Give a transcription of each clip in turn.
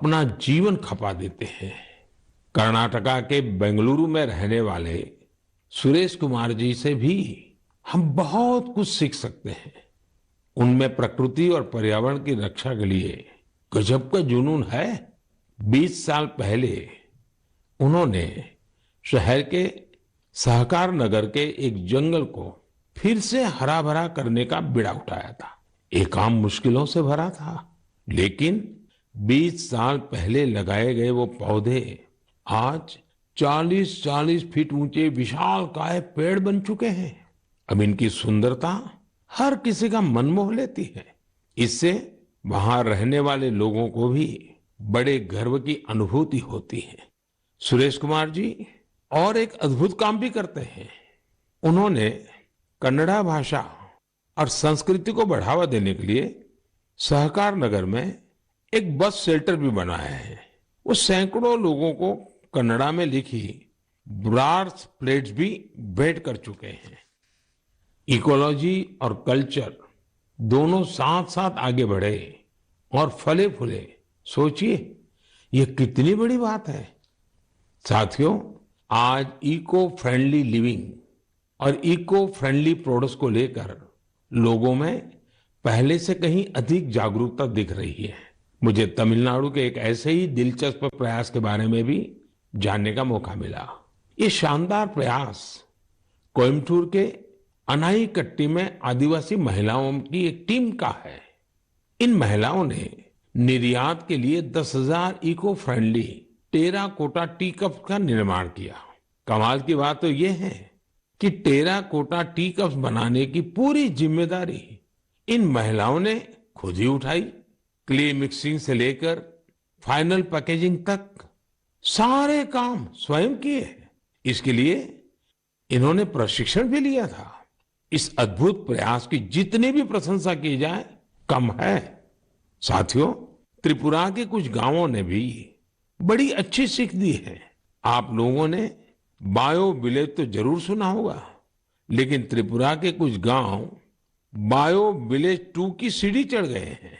अपना जीवन खपा देते हैं। कर्नाटका के बेंगलुरु में रहने वाले सुरेश कुमार जी से भी हम बहुत कुछ सीख सकते हैं। उनमें प्रकृति और पर्यावरण की रक्षा के लिए गजब का जुनून है। 20 साल पहले उन्होंने शहर के सहकार नगर के एक जंगल को फिर से हरा भरा करने का बीड़ा उठाया था। ये काम मुश्किलों से भरा था, लेकिन 20 साल पहले लगाए गए वो पौधे आज 40-40 फीट ऊंचे विशालकाय पेड़ बन चुके हैं। अब इनकी सुंदरता हर किसी का मन मोह लेती है। इससे वहां रहने वाले लोगों को भी बड़े गर्व की अनुभूति होती है। सुरेश कुमार जी और एक अद्भुत काम भी करते हैं। उन्होंने कन्नड़ा भाषा और संस्कृति को बढ़ावा देने के लिए सहकार नगर में एक बस शेल्टर भी बनाया है। वो सैकड़ों लोगों को कन्नड़ा में लिखी ब्रास प्लेट्स भी भेंट कर चुके हैं। इकोलॉजी और कल्चर दोनों साथ साथ आगे बढ़े और फले फूले। सोचिए, ये कितनी बड़ी बात है। साथियों, आज इको फ्रेंडली लिविंग और इको फ्रेंडली प्रोडक्ट्स को लेकर लोगों में पहले से कहीं अधिक जागरूकता दिख रही है। मुझे तमिलनाडु के एक ऐसे ही दिलचस्प प्रयास के बारे में भी जानने का मौका मिला। ये शानदार प्रयास कोयम्बटूर के अनाईकट्टी में आदिवासी महिलाओं की एक टीम का है। इन महिलाओं ने निर्यात के लिए 10,000 eco friendly terracotta tea cup का निर्माण किया। कमाल की बात तो ये है कि टेराकोटा टी कप्स बनाने की पूरी जिम्मेदारी इन महिलाओं ने खुद ही उठाई। क्ले मिक्सिंग से लेकर फाइनल पैकेजिंग तक सारे काम स्वयं किए। इसके लिए इन्होंने प्रशिक्षण भी लिया था। इस अद्भुत प्रयास की जितनी भी प्रशंसा की जाए कम है। साथियों, त्रिपुरा के कुछ गांवों ने भी बड़ी अच्छी सीख दी है। आप लोगों ने बायो विलेज तो जरूर सुना होगा, लेकिन त्रिपुरा के कुछ गांव बायो विलेज 2 की सीढ़ी चढ़ गए हैं।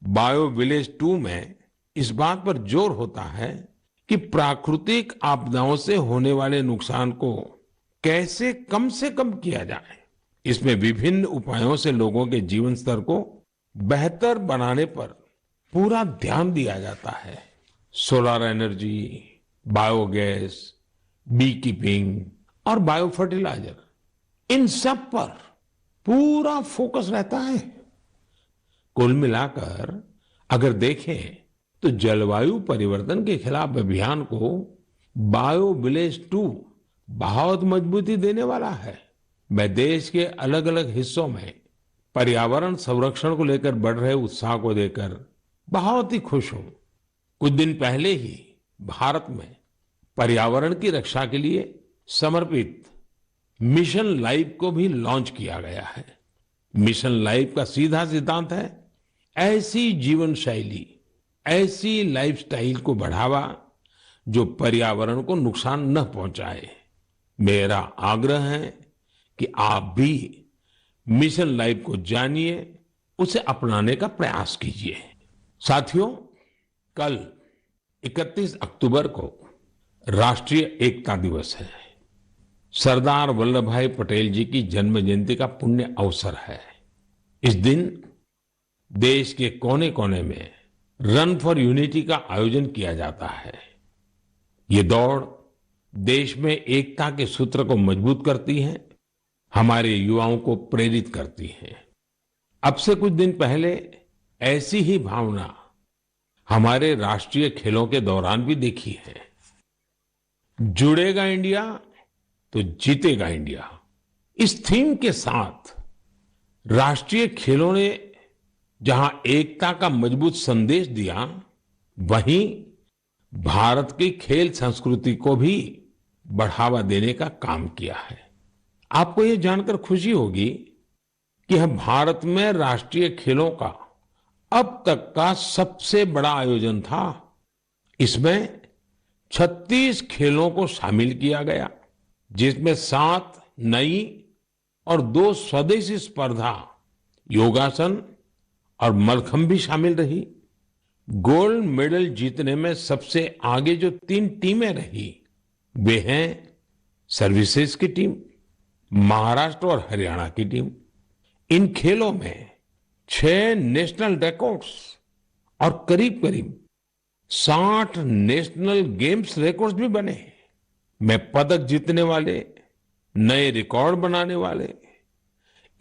बायो विलेज 2 में इस बात पर जोर होता है कि प्राकृतिक आपदाओं से होने वाले नुकसान को कैसे कम से कम किया जाए। इसमें विभिन्न उपायों से लोगों के जीवन स्तर को बेहतर बनाने पर पूरा ध्यान दिया जाता है। Solar energy, biogas, bee keeping और बायो फर्टिलाइजर, इन सब पर पूरा फोकस रहता है। कुल मिलाकर अगर देखें तो जलवायु परिवर्तन के खिलाफ अभियान को बायो विलेज 2 बहुत मजबूती देने वाला है। मैं देश के अलग अलग हिस्सों में पर्यावरण संरक्षण को लेकर बढ़ रहे उत्साह को देखकर बहुत ही खुश हूं। कुछ दिन पहले ही भारत में पर्यावरण की रक्षा के लिए समर्पित मिशन लाइफ को भी लॉन्च किया गया है। मिशन लाइफ का सीधा सिद्धांत है ऐसी जीवन शैली, ऐसी लाइफस्टाइल को बढ़ावा जो पर्यावरण को नुकसान न पहुंचाए। मेरा आग्रह है कि आप भी मिशन लाइफ को जानिए, उसे अपनाने का प्रयास कीजिए। साथियों, कल 31 अक्टूबर को राष्ट्रीय एकता दिवस है। सरदार वल्लभ भाई पटेल जी की जन्म जयंती का पुण्य अवसर है। इस दिन देश के कोने कोने में रन फॉर यूनिटी का आयोजन किया जाता है। ये दौड़ देश में एकता के सूत्र को मजबूत करती है, हमारे युवाओं को प्रेरित करती है। अब से कुछ दिन पहले ऐसी ही भावना हमारे राष्ट्रीय खेलों के दौरान भी देखी है। जुड़ेगा इंडिया तो जीतेगा इंडिया, इस थीम के साथ राष्ट्रीय खेलों ने जहां एकता का मजबूत संदेश दिया, वहीं भारत की खेल संस्कृति को भी बढ़ावा देने का काम किया है। आपको ये जानकर खुशी होगी कि यह भारत में राष्ट्रीय खेलों का अब तक का सबसे बड़ा आयोजन था। इसमें 36 खेलों को शामिल किया गया, जिसमें 7 नई और 2 स्वदेशी स्पर्धा योगासन और मलखंब भी शामिल रही। गोल्ड मेडल जीतने में सबसे आगे जो 3 टीमें रही, वे हैं सर्विसेज की टीम, महाराष्ट्र और हरियाणा की टीम। इन खेलों में 6 नेशनल रिकॉर्ड्स और करीब करीब 60 नेशनल गेम्स रिकॉर्ड्स भी बने। मैं पदक जीतने वाले, नए रिकॉर्ड बनाने वाले,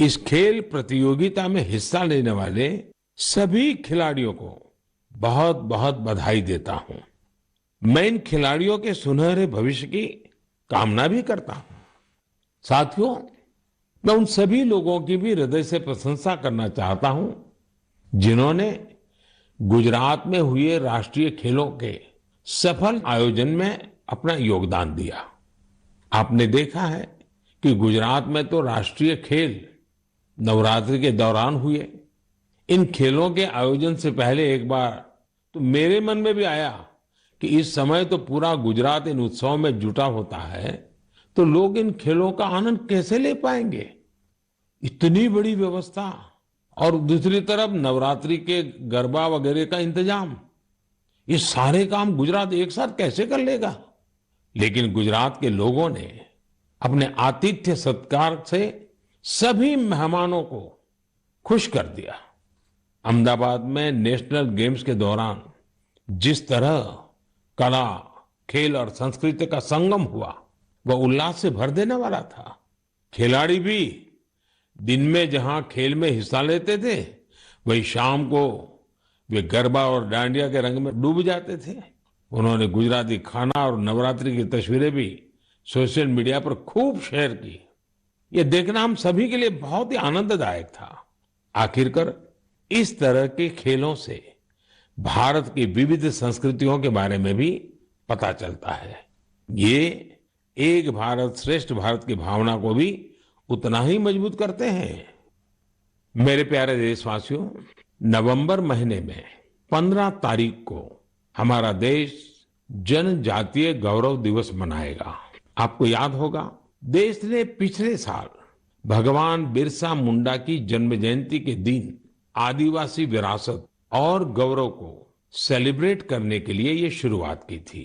इस खेल प्रतियोगिता में हिस्सा लेने वाले सभी खिलाड़ियों को बहुत बहुत बधाई देता हूं। मैं इन खिलाड़ियों के सुनहरे भविष्य की कामना भी करता हूं। साथियों, मैं उन सभी लोगों की भी हृदय से प्रशंसा करना चाहता हूं जिन्होंने गुजरात में हुए राष्ट्रीय खेलों के सफल आयोजन में अपना योगदान दिया। आपने देखा है कि गुजरात में तो राष्ट्रीय खेल नवरात्रि के दौरान हुए। इन खेलों के आयोजन से पहले एक बार तो मेरे मन में भी आया कि इस समय तो पूरा गुजरात इन उत्सवों में जुटा होता है, तो लोग इन खेलों का आनंद कैसे ले पाएंगे। इतनी बड़ी व्यवस्था और दूसरी तरफ नवरात्रि के गरबा वगैरह का इंतजाम, ये सारे काम गुजरात एक साथ कैसे कर लेगा। लेकिन गुजरात के लोगों ने अपने आतिथ्य सत्कार से सभी मेहमानों को खुश कर दिया। अहमदाबाद में नेशनल गेम्स के दौरान जिस तरह कला, खेल और संस्कृति का संगम हुआ, वह उल्लास से भर देने वाला था। खिलाड़ी भी दिन में जहां खेल में हिस्सा लेते थे, वही शाम को वे गरबा और डांडिया के रंग में डूब जाते थे। उन्होंने गुजराती खाना और नवरात्रि की तस्वीरें भी सोशल मीडिया पर खूब शेयर की। ये देखना हम सभी के लिए बहुत ही आनंददायक था। आखिरकार इस तरह के खेलों से भारत की विविध संस्कृतियों के बारे में भी पता चलता है। ये एक भारत श्रेष्ठ भारत की भावना को भी उतना ही मजबूत करते हैं। मेरे प्यारे देशवासियों, नवंबर महीने में 15 तारीख को हमारा देश जनजातीय गौरव दिवस मनाएगा। आपको याद होगा, देश ने पिछले साल भगवान बिरसा मुंडा की जन्म जयंती के दिन आदिवासी विरासत और गौरव को सेलिब्रेट करने के लिए ये शुरुआत की थी।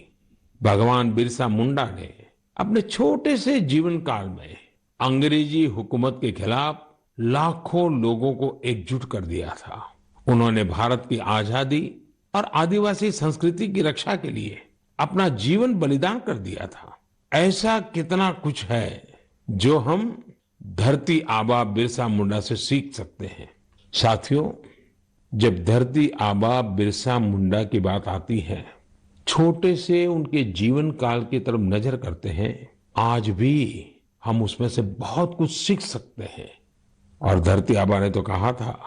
भगवान बिरसा मुंडा ने अपने छोटे से जीवन काल में अंग्रेजी हुकूमत के खिलाफ लाखों लोगों को एकजुट कर दिया था। उन्होंने भारत की आजादी और आदिवासी संस्कृति की रक्षा के लिए अपना जीवन बलिदान कर दिया था। ऐसा कितना कुछ है जो हम धरती आबा बिरसा मुंडा से सीख सकते हैं। साथियों, जब धरती आबा बिरसा मुंडा की बात आती है, छोटे से उनके जीवन काल की तरफ नजर करते हैं, आज भी हम उसमें से बहुत कुछ सीख सकते हैं। और धरती आबा ने तो कहा था,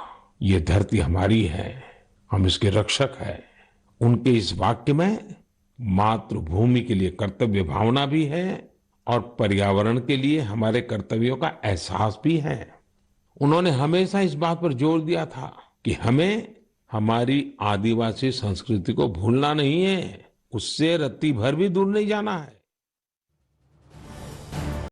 ये धरती हमारी है, हम इसके रक्षक हैं। उनके इस वाक्य में मातृभूमि के लिए कर्तव्य भावना भी है और पर्यावरण के लिए हमारे कर्तव्यों का एहसास भी है। उन्होंने हमेशा इस बात पर जोर दिया था कि हमें हमारी आदिवासी संस्कृति को भूलना नहीं है, उससे रत्ती भर भी दूर नहीं जाना है।